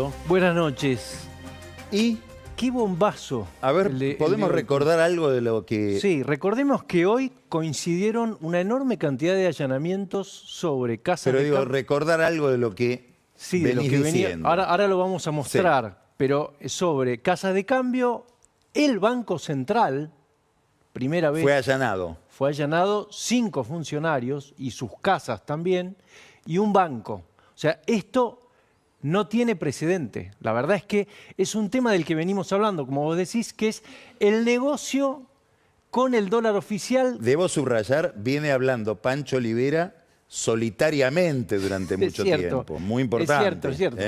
Fernando. Buenas noches. Y, ¡Qué bombazo! a ver, ¿podemos recordar algo de lo que...? Sí, recordemos que hoy coincidieron una enorme cantidad de allanamientos sobre casas Pero de digo, cambio. recordar algo de lo que Sí, de lo venís que venía. diciendo. Ahora lo vamos a mostrar, pero sobre casas de cambio, el Banco Central, primera vez, Fue allanado. 5 funcionarios y sus casas también, y un banco. O sea, esto no tiene precedente. La verdad es que es un tema del que venimos hablando, como vos decís, que es el negocio con el dólar oficial. Debo subrayar, viene hablando Pancho Olivera solitariamente durante mucho tiempo. Muy importante. Es cierto.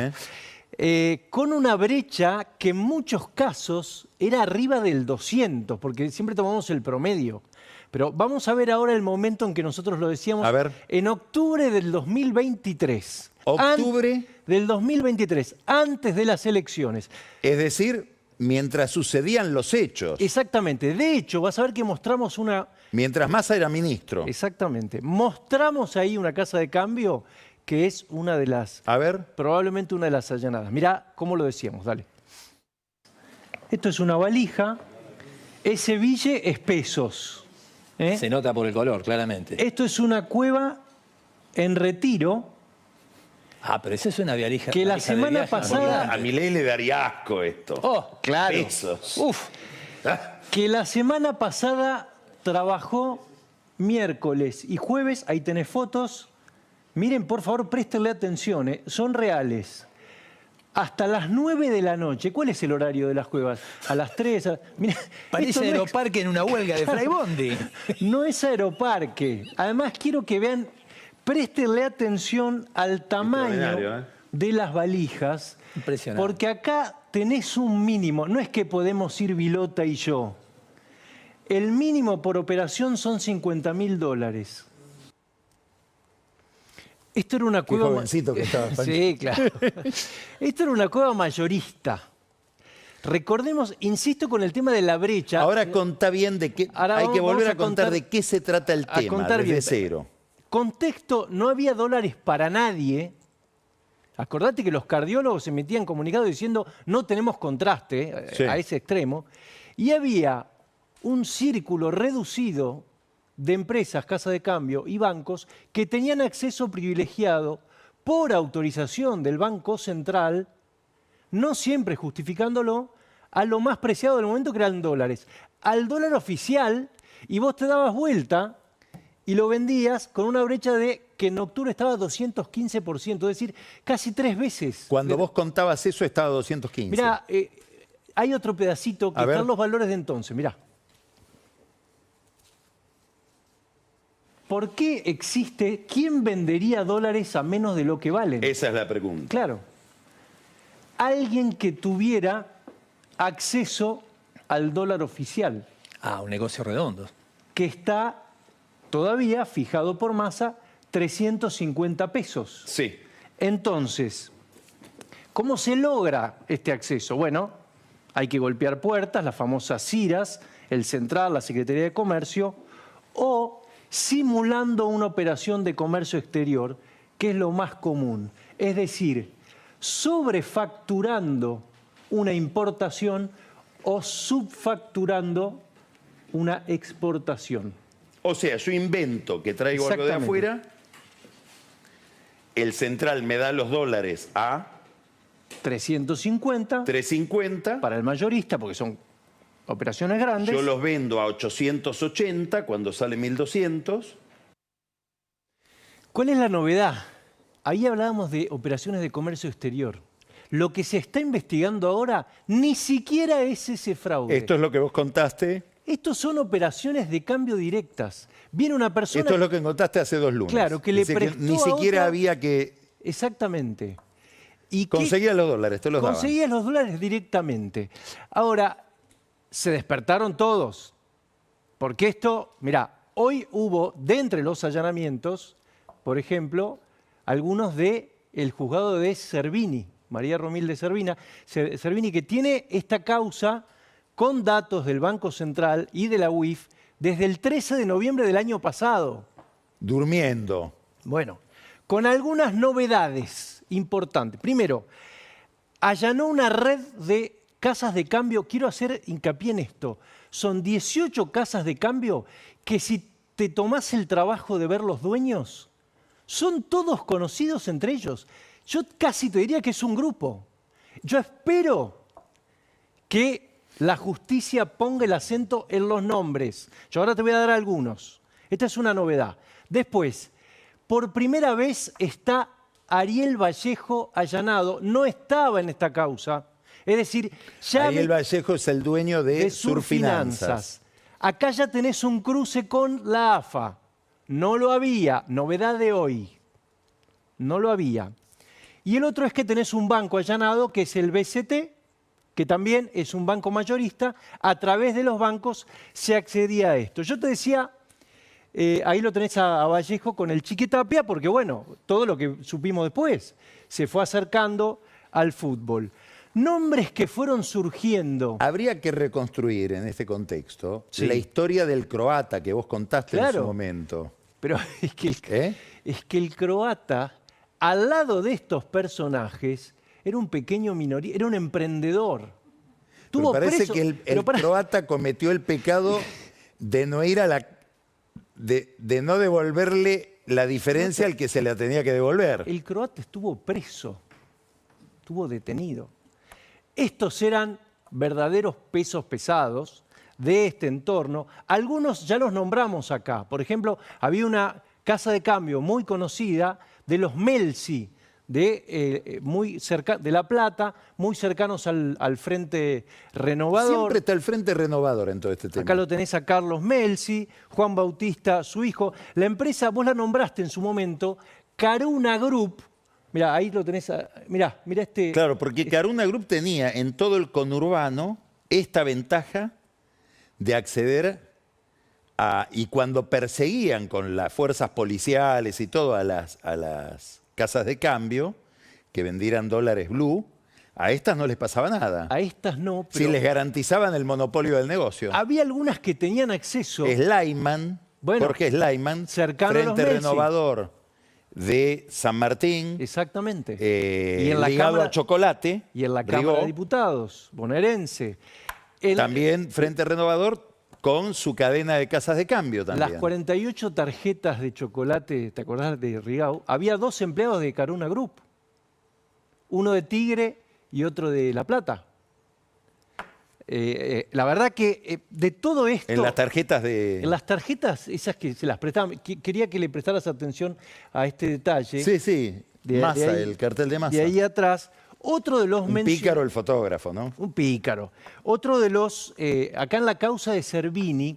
Con una brecha que en muchos casos era arriba del 200, porque siempre tomamos el promedio. Pero vamos a ver ahora el momento en que nosotros lo decíamos. A ver. En octubre del 2023. ¿Octubre? Del 2023, antes de las elecciones. Es decir, mientras sucedían los hechos. Exactamente. De hecho, vas a ver que mostramos una... Mientras Massa era ministro. Exactamente. Mostramos ahí una casa de cambio que es una de las... A ver. Probablemente una de las allanadas. Mirá cómo lo decíamos, dale. Esto es una valija. Ese bille es pesos. Se nota por el color, claramente. Esto es una cueva en Retiro. Ah, pero esa es una valija. Que la semana pasada... A Milei le daría asco esto. Oh, claro. Pesos. Uf. Que la semana pasada trabajó miércoles y jueves. Ahí tenés fotos. Miren, por favor, préstenle atención. Son reales. Hasta las 9 de la noche. ¿Cuál es el horario de las cuevas? A las 3. Mirá, parece Aeroparque en una huelga de Fraibondi. No es Aeroparque. Además, quiero que vean, préstenle atención al tamaño de las valijas. Impresionante. Porque acá tenés un mínimo. No es que podemos ir Vilota y yo. El mínimo por operación son $50.000. Esto era una cueva... Qué jovencito que estaba. Sí, claro. Esto era una cueva mayorista. Recordemos, insisto con el tema de la brecha. Ahora contá bien de qué... Hay que volver a contar de qué se trata el tema, desde cero. Contexto, no había dólares para nadie. Acordate que los cardiólogos emitían comunicados diciendo no tenemos contraste a ese extremo. Y había un círculo reducido de empresas, casas de cambio y bancos que tenían acceso privilegiado por autorización del Banco Central, no siempre justificándolo, a lo más preciado del momento que eran dólares, al dólar oficial, y vos te dabas vuelta y lo vendías con una brecha de que en octubre estaba 215%, es decir, casi 3 veces. Cuando vos contabas eso estaba 215. Mirá, hay otro pedacito que están los valores de entonces, mirá. ¿Por qué existe? ¿Quién vendería dólares a menos de lo que valen? Esa es la pregunta. Claro. Alguien que tuviera acceso al dólar oficial. Ah, un negocio redondo. Que está todavía fijado por Massa 350 pesos. Sí. Entonces, ¿cómo se logra este acceso? Bueno, hay que golpear puertas, las famosas CIRAS, el Central, la Secretaría de Comercio, o simulando una operación de comercio exterior, que es lo más común. Es decir, sobrefacturando una importación o subfacturando una exportación. O sea, yo invento que traigo algo de afuera, el central me da los dólares a 350. 350. Para el mayorista, porque son operaciones grandes. Yo los vendo a 880 cuando sale 1200. ¿Cuál es la novedad? Ahí hablábamos de operaciones de comercio exterior. Lo que se está investigando ahora ni siquiera es ese fraude. Esto es lo que vos contaste. Estos son operaciones de cambio directas. Viene una persona... Esto es lo que contaste hace 2 lunes. Claro, que le prestó ni siquiera otra... había que... Exactamente. Y conseguía los dólares, te los daban. Conseguías los dólares directamente. Ahora, se despertaron todos. Porque esto, mirá, hoy hubo, de entre los allanamientos, por ejemplo, algunos del juzgado de Cervini, María Romilde Cervini, que tiene esta causa con datos del Banco Central y de la UIF desde el 13 de noviembre del año pasado. Durmiendo. Bueno, con algunas novedades importantes. Primero, allanó una red de casas de cambio. Quiero hacer hincapié en esto. Son 18 casas de cambio que, si te tomás el trabajo de ver los dueños, son todos conocidos entre ellos. Yo casi te diría que es un grupo. Yo espero que la justicia ponga el acento en los nombres. Yo ahora te voy a dar algunos. Esta es una novedad. Después, por primera vez está Ariel Vallejo allanado. No estaba en esta causa. Es decir, ya Ariel Vallejo es el dueño de Surfinanzas. Acá ya tenés un cruce con la AFA. No lo había. Novedad de hoy. No lo había. Y el otro es que tenés un banco allanado, que es el BCT, que también es un banco mayorista. A través de los bancos se accedía a esto. Yo te decía, ahí lo tenés a Vallejo con el Chiquitapia, porque bueno, todo lo que supimos después se fue acercando al fútbol. Nombres que fueron surgiendo. Habría que reconstruir en este contexto la historia del croata que vos contaste en su momento. Pero es que el croata, al lado de estos personajes, era un pequeño minoría, era un emprendedor. Pero parece que el croata cometió el pecado de no ir a la... de no devolverle la diferencia al que se la tenía que devolver. El croata estuvo preso, estuvo detenido. Estos eran verdaderos pesos pesados de este entorno. Algunos ya los nombramos acá. Por ejemplo, había una casa de cambio muy conocida de los Melzi, de La Plata, muy cercanos al Frente Renovador. Siempre está el Frente Renovador en todo este tema. Acá lo tenés a Carlos Melzi, Juan Bautista, su hijo. La empresa, vos la nombraste en su momento, Caruna Group. Mirá, ahí lo tenés. Mirá este... Claro, porque Caruna Group tenía en todo el conurbano esta ventaja de acceder a... Y cuando perseguían con las fuerzas policiales y todo a las casas de cambio que vendieran dólares blue, a estas no les pasaba nada. A estas no, pero... Si les garantizaban el monopolio del negocio. Había algunas que tenían acceso... Sleiman, Jorge Sleiman, Frente Renovador de San Martín. Exactamente. Y en la ligado a Chocolate. Y en la Cámara de Diputados, bonaerense. También Frente Renovador con su cadena de casas de cambio también. Las 48 tarjetas de chocolate, ¿te acordás de Rigau? Había 2 empleados de Caruna Group. Uno de Tigre y otro de La Plata. La verdad que de todo esto... En las tarjetas de... En las tarjetas, esas que se las prestaban, quería que le prestaras atención a este detalle. Sí. Massa, el cartel de Massa. De ahí atrás, otro de los... Un pícaro el fotógrafo, ¿no? Un pícaro. Otro de los... acá en la causa de Servini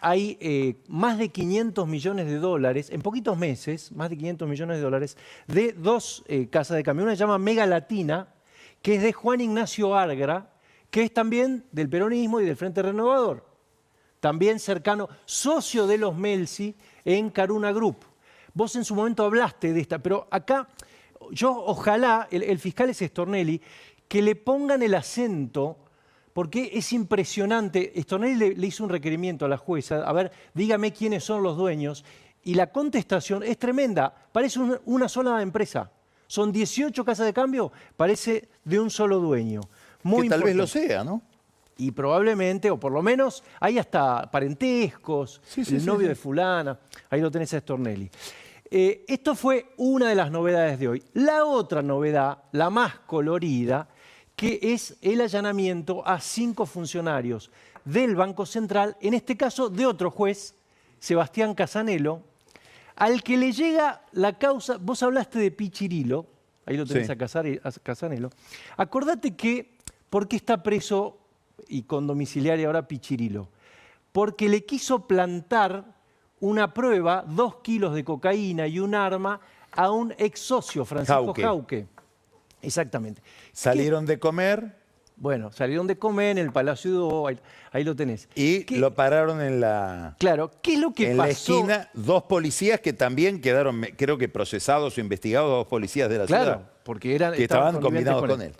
hay más de 500 millones de dólares, en poquitos meses, más de 500 millones de dólares, de 2 casas de cambio. Una se llama Mega Latina, que es de Juan Ignacio Argra, que es también del peronismo y del Frente Renovador. También cercano, socio de los Melzi en Caruna Group. Vos en su momento hablaste de esta, pero acá yo ojalá, el fiscal es Stornelli, que le pongan el acento, porque es impresionante. Stornelli le hizo un requerimiento a la jueza, a ver, dígame quiénes son los dueños, y la contestación es tremenda, parece una sola empresa. Son 18 casas de cambio, parece de un solo dueño. Que tal vez lo sea, ¿no? Y probablemente, o por lo menos, hay hasta parentescos, el novio de fulana, ahí lo tenés a Stornelli. Esto fue una de las novedades de hoy. La otra novedad, la más colorida, que es el allanamiento a 5 funcionarios del Banco Central, en este caso de otro juez, Sebastián Casanelo, al que le llega la causa. Vos hablaste de Pichirilo, ahí lo tenés a Casanelo. Acordate que, ¿por qué está preso y con domiciliaria ahora Pichirilo? Porque le quiso plantar una prueba, 2 kilos de cocaína y un arma a un ex socio, Francisco Jauque. Exactamente. Salieron de comer. Bueno, salieron de comer en el Palacio Dubó, ahí lo tenés. Y lo pararon en la... Claro, ¿qué es lo que pasó? En la esquina, 2 policías que también quedaron, creo que procesados o investigados, 2 policías de la ciudad. Claro, porque que estaban combinados con él.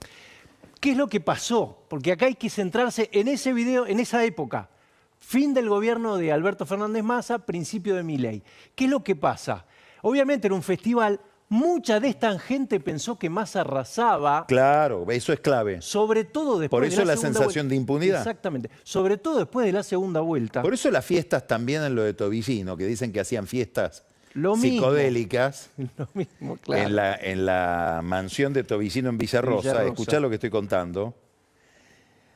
¿Qué es lo que pasó? Porque acá hay que centrarse en ese video, en esa época. Fin del gobierno de Alberto Fernández Massa, principio de Milei. ¿Qué es lo que pasa? Obviamente era un festival Mucha de esta gente pensó que Massa arrasaba. Claro, eso es clave. Sobre todo después Por eso de la la segunda sensación vuelta. de impunidad. Exactamente. Sobre todo después de la segunda vuelta. Por eso las fiestas también en lo de Tobillino, que dicen que hacían fiestas Lo mismo. psicodélicas Lo mismo, claro. en la mansión de Tobillino en Villarrosa. Villarrosa. Escuchá lo que estoy contando.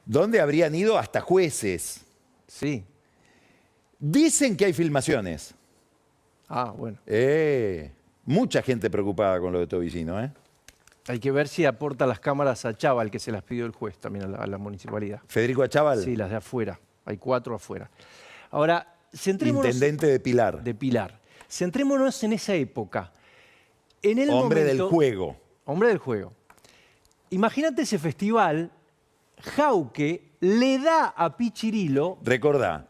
Donde habrían ido hasta jueces. Sí. Dicen que hay filmaciones. Ah, bueno. Mucha gente preocupada con lo de Tobillino, ¿eh? Hay que ver si aporta las cámaras a Chaval, que se las pidió el juez también a la municipalidad. Federico Achával, Sí, las de afuera. Hay 4 afuera. Ahora, centrémonos... intendente de Pilar, De Pilar. Centrémonos en esa época. En el hombre del momento- juego. Hombre del juego. Imagínate ese festival, Jauque le da a Pichirilo... Recordá,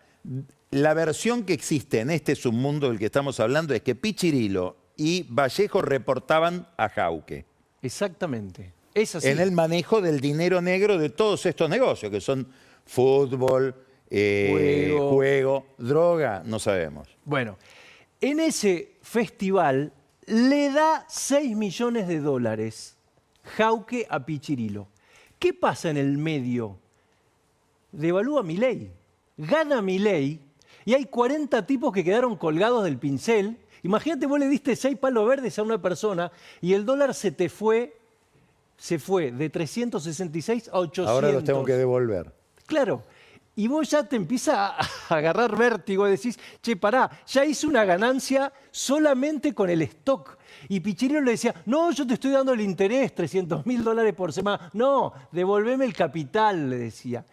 la versión que existe en este submundo del que estamos hablando es que Pichirilo y Vallejo reportaban a Jauque Exactamente. Es así. en el manejo del dinero negro de todos estos negocios, que son fútbol, juego, droga, no sabemos. Bueno, en ese festival le da 6 millones de dólares Jauque a Pichirilo. ¿Qué pasa en el medio? Devalúa Milei. Gana Milei y hay 40 tipos que quedaron colgados del pincel. Imagínate, vos le diste 6 palos verdes a una persona y el dólar se fue de 366 a 800. Ahora los tengo que devolver. Claro. Y vos ya te empieza a agarrar vértigo y decís, che, pará, ya hice una ganancia solamente con el stock. Y Pichirilo le decía, no, yo te estoy dando el interés, $300.000 por semana. No, devolveme el capital, le decía.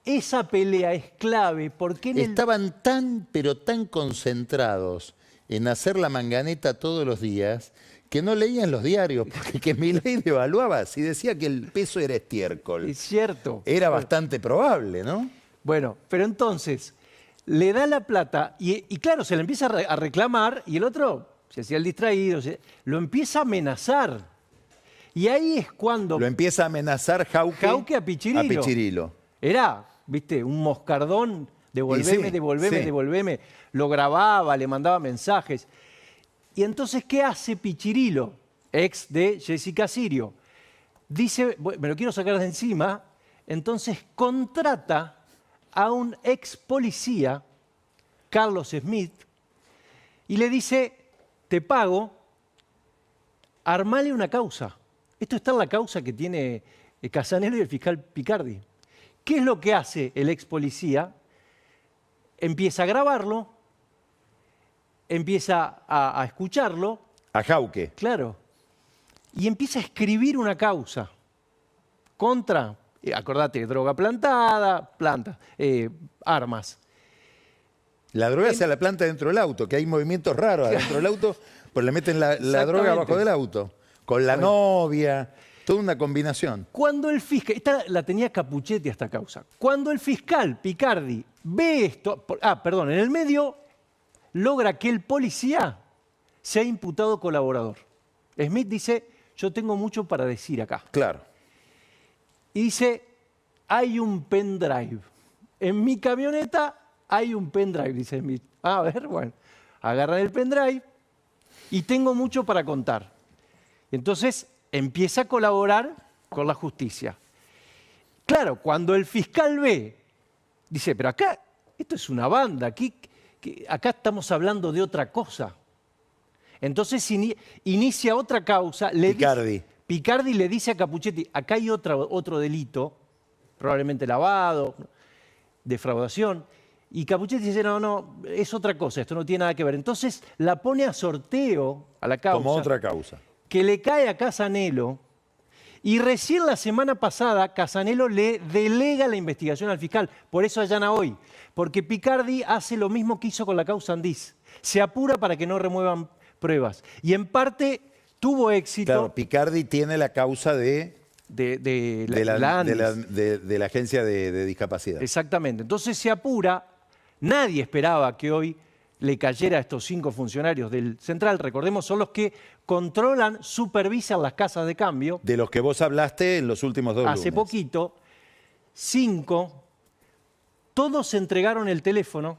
Esa pelea es clave porque Estaban tan, pero tan concentrados en hacer la manganeta todos los días que no leían los diarios, porque que Milei devaluaba. Si decía que el peso era estiércol, Es cierto. era bastante probable, ¿no? Bueno, pero entonces le da la plata y claro, se le empieza a reclamar y el otro se hacía el distraído, lo empieza a amenazar. Y ahí es cuando Lo empieza a amenazar Jauque a Pichirilo. Era, viste, un moscardón, devolveme, sí, devolveme, sí. devolveme. Lo grababa, le mandaba mensajes. Y entonces, ¿qué hace Pichirilo, ex de Jessica Sirio? Dice, me lo quiero sacar de encima, entonces contrata a un ex policía, Carlos Smith, y le dice, te pago, armale una causa. Esto está en la causa que tiene Casanelo y el fiscal Picardi. ¿Qué es lo que hace el ex policía? Empieza a grabarlo, empieza a escucharlo. A Jauque. Claro. Y empieza a escribir una causa contra, acordate, droga plantada, armas. La droga se la planta dentro del auto, que hay movimientos raros dentro del auto, pues le meten la droga abajo del auto. Con la novia, toda una combinación. Cuando el fiscal, esta la tenía Capuchetti esta causa, cuando el fiscal Picardi ve esto, en el medio logra que el policía sea imputado colaborador. Smith dice, yo tengo mucho para decir acá. Claro. Y dice, hay un pendrive. En mi camioneta hay un pendrive, dice Smith. A ver, bueno, agarran el pendrive y tengo mucho para contar. Entonces empieza a colaborar con la justicia. Claro, cuando el fiscal ve, dice, pero acá, esto es una banda, acá estamos hablando de otra cosa. Entonces inicia otra causa. Picardi le dice a Capuchetti, acá hay otro delito, probablemente lavado, defraudación. Y Capuchetti dice, no, es otra cosa, esto no tiene nada que ver. Entonces la pone a sorteo a la causa. Como otra causa. Que le cae a Casanelo. Y recién la semana pasada Casanelo le delega la investigación al fiscal. Por eso allana hoy. Porque Picardi hace lo mismo que hizo con la causa Andís. Se apura para que no remuevan pruebas. Y en parte tuvo éxito. Claro, Picardi tiene la causa de la Agencia de Discapacidad. Exactamente. Entonces se apura. Nadie esperaba que hoy le cayera a estos 5 funcionarios del Central. Recordemos, son los que controlan, supervisan las casas de cambio. De los que vos hablaste en los últimos 2 lunes. Hace poquito, 5, todos entregaron el teléfono,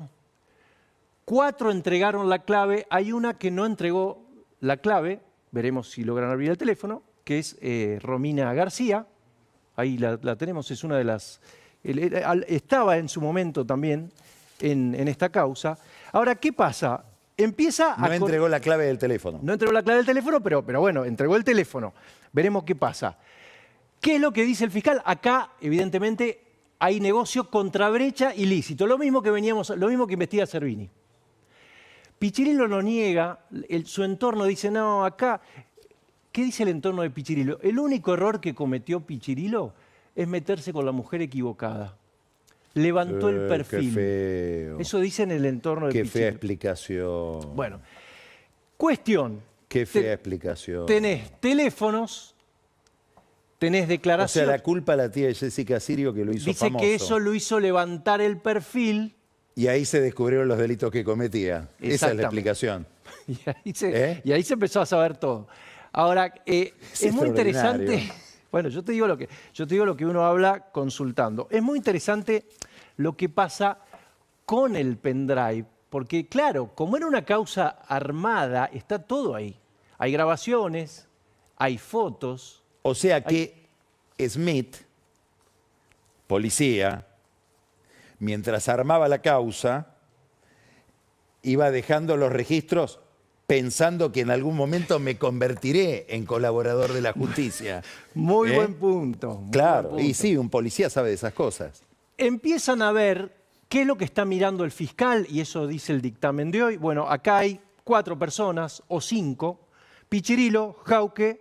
4 entregaron la clave, hay una que no entregó la clave, veremos si logran abrir el teléfono, que es Romina García. Ahí la tenemos, es una de las... estaba en su momento también en esta causa. Ahora, ¿qué pasa? Empieza a... No entregó la clave del teléfono. No entregó la clave del teléfono, pero bueno, entregó el teléfono. Veremos qué pasa. ¿Qué es lo que dice el fiscal? Acá, evidentemente, hay negocio contra brecha ilícito. Lo mismo que investiga Servini. Pichirilo lo niega, su entorno dice, no, acá... ¿Qué dice el entorno de Pichirilo? El único error que cometió Pichirilo es meterse con la mujer equivocada. Levantó el perfil. Qué feo. Eso dice en el entorno de Pichirilo. Qué fea explicación. Bueno, cuestión. Qué fea explicación. Tenés teléfonos, tenés declaraciones. O sea, la culpa a la tía de Jessica Sirio que lo hizo dice famoso. Que eso lo hizo levantar el perfil. Y ahí se descubrieron los delitos que cometía. Esa es la explicación. Y ahí se empezó a saber todo. Ahora, es muy interesante. Bueno, yo te digo lo que uno habla consultando. Es muy interesante lo que pasa con el pendrive, porque claro, como era una causa armada, está todo ahí. Hay grabaciones, hay fotos. O sea que Smith, policía, mientras armaba la causa, iba dejando los registros pensando que en algún momento me convertiré en colaborador de la justicia. Muy buen punto. Claro, y sí, un policía sabe de esas cosas. Empiezan a ver qué es lo que está mirando el fiscal, y eso dice el dictamen de hoy. Bueno, acá hay 4 personas, o 5, Pichirilo, Jauke,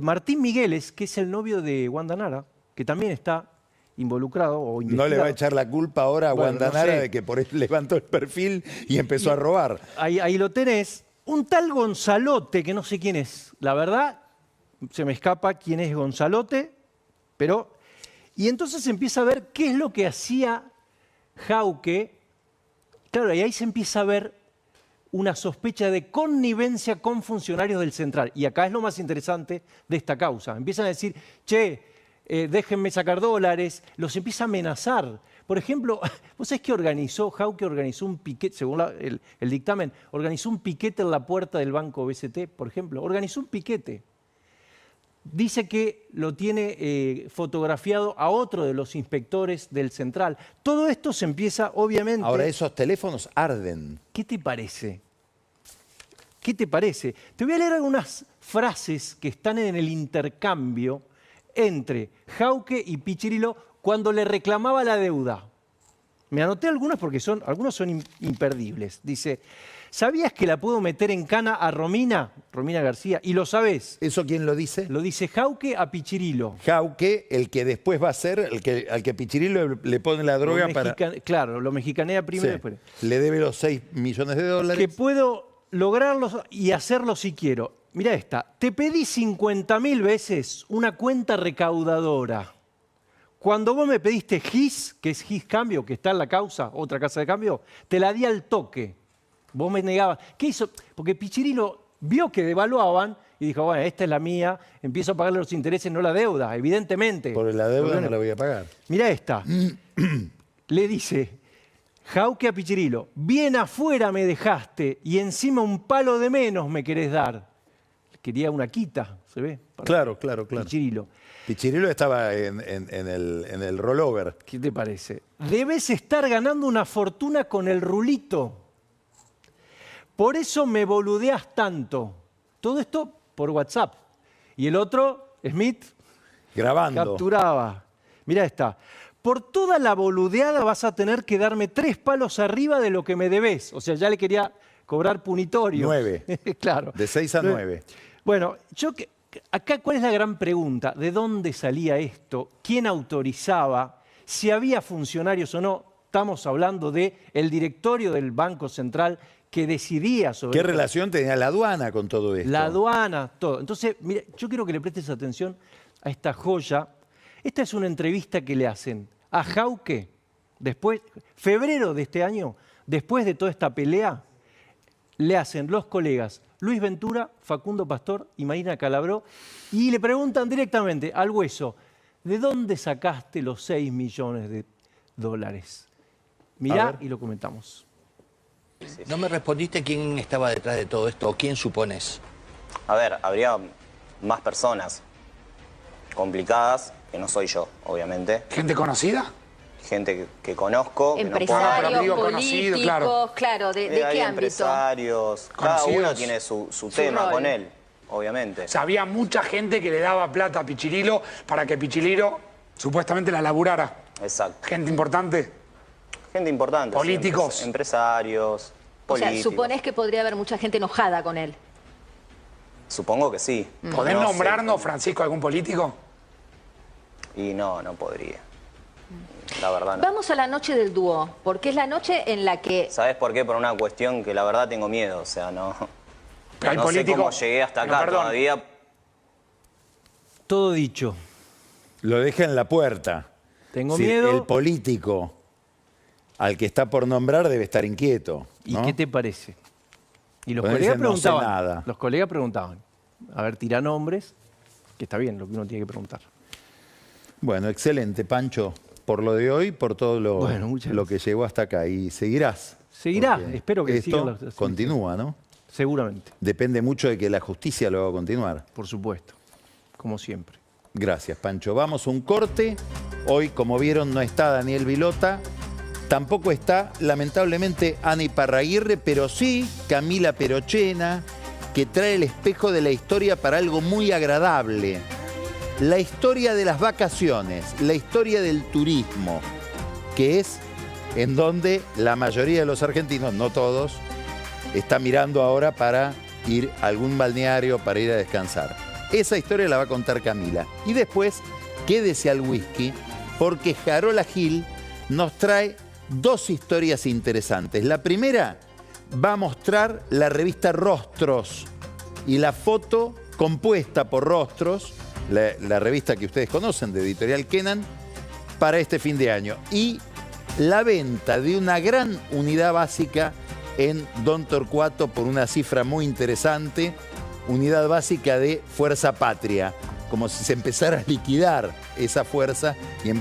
Martín Migueles, que es el novio de Wanda Nara, que también está involucrado o investigado. No le va a echar la culpa ahora a Wanda Nara de que por eso levantó el perfil y empezó a robar. Ahí lo tenés. Un tal Gonzalote, que no sé quién es. La verdad, se me escapa quién es Gonzalote, pero... Y entonces empieza a ver qué es lo que hacía Jauke. Claro, y ahí se empieza a ver una sospecha de connivencia con funcionarios del Central. Y acá es lo más interesante de esta causa. Empiezan a decir, che, déjenme sacar dólares, los empieza a amenazar. Por ejemplo, ¿vos sabés que Jauke organizó un piquete, según el dictamen, organizó un piquete en la puerta del Banco BCT, por ejemplo? Organizó un piquete. Dice que lo tiene fotografiado a otro de los inspectores del Central. Todo esto se empieza, obviamente... Ahora, esos teléfonos arden. ¿Qué te parece? ¿Qué te parece? Te voy a leer algunas frases que están en el intercambio entre Jauke y Pichirilo cuando le reclamaba la deuda. Me anoté algunas porque algunos son imperdibles. Dice, ¿sabías que la puedo meter en cana a Romina García? Y lo sabés. ¿Eso quién lo dice? Lo dice Jauke a Pichirilo. Jauke, el que después va a ser, al que Pichirilo le pone la droga para... Claro, lo mexicanea primero y después. Le debe los 6 millones de dólares. Que puedo lograrlo y hacerlo si quiero. Mirá esta. Te pedí 50.000 veces una cuenta recaudadora. Cuando vos me pediste GIS, que es GIS Cambio, que está en la causa, otra casa de cambio, te la di al toque. Vos me negabas. ¿Qué hizo? Porque Pichirilo vio que devaluaban y dijo, bueno, esta es la mía, empiezo a pagarle los intereses, no la deuda, evidentemente. Por la deuda no la voy a pagar. Mirá esta. Le dice Jauke a Pichirilo, bien afuera me dejaste y encima un palo de menos me querés dar. Quería una quita, ¿se ve? Claro. Pichirilo. Pichirilo estaba en el rollover. ¿Qué te parece? Debes estar ganando una fortuna con el rulito. Por eso me boludeas tanto. Todo esto por WhatsApp. Y el otro, Smith, grabando. Capturaba. Mirá esta. Por toda la boludeada vas a tener que darme 3 palos arriba de lo que me debes. O sea, ya le quería cobrar punitorio. 9. Claro. De 6 a 9. Bueno, acá, ¿cuál es la gran pregunta? ¿De dónde salía esto? ¿Quién autorizaba? Si había funcionarios o no. Estamos hablando del directorio del Banco Central que decidía sobre... ¿Qué relación tenía la aduana con todo esto? La aduana, todo. Entonces, mire, yo quiero que le prestes atención a esta joya. Esta es una entrevista que le hacen a Jauke, después, febrero de este año, después de toda esta pelea, le hacen los colegas Luis Ventura, Facundo Pastor y Marina Calabró, y le preguntan directamente al hueso, ¿de dónde sacaste los 6 millones de dólares? Mirá y lo comentamos. No me respondiste quién estaba detrás de todo esto o quién supones. A ver, habría más personas complicadas, que no soy yo, obviamente. ¿Gente conocida? Gente que conozco. Empresarios, que no puedo... políticos, claro, ¿de qué ámbito? Empresarios, cada uno tiene su tema rol. con él, obviamente. O sea, había mucha gente que le daba plata a Pichililo para que Pichililo supuestamente la laburara. Exacto. Gente importante. Gente importante. Políticos. Sí, empresarios, O sea, políticos. suponés que podría haber mucha gente enojada con él. Supongo que sí. ¿Podés No sé nombrarnos, cómo. Francisco, algún político? Y no podría. La verdad no. Vamos a la noche del dúo, porque es la noche en la que... ¿Sabes por qué? Por una cuestión que la verdad tengo miedo. O sea, no Pero hay sé políticos... cómo llegué hasta Pero acá perdón, todavía. Todo dicho. Lo deja en la puerta. Tengo Si miedo. El político al que está por nombrar debe estar inquieto. ¿Y ¿no? qué te parece? Y los Pues colegas dicen, "No sé preguntaban. nada". Los colegas preguntaban. A ver, tira nombres, que está bien lo que uno tiene que preguntar. Bueno, excelente, Pancho, por lo de hoy, por todo lo, Bueno, muchas lo que llegó hasta acá. Y seguirás. Seguirá, porque espero que esto sigan los- sí, continúa, ¿no? Seguramente, Depende mucho de que la justicia lo haga continuar. por supuesto. Como siempre. Gracias, Pancho. Vamos a un corte. Hoy, como vieron, no está Daniel Vilota. Tampoco está, lamentablemente, Ana Iparraguirre, pero sí Camila Perochena, que trae el espejo de la historia para algo muy agradable. La historia de las vacaciones, la historia del turismo, que es en donde la mayoría de los argentinos, no todos, está mirando ahora para ir a algún balneario, para ir a descansar. Esa historia la va a contar Camila. Y después, quédese al whisky, porque Jarola Gil nos trae dos historias interesantes. La primera va a mostrar la revista Rostros y la foto compuesta por Rostros, la revista que ustedes conocen de Editorial Kenan, para este fin de año. Y la venta de una gran unidad básica en Don Torcuato por una cifra muy interesante, unidad básica de Fuerza Patria, como si se empezara a liquidar esa fuerza y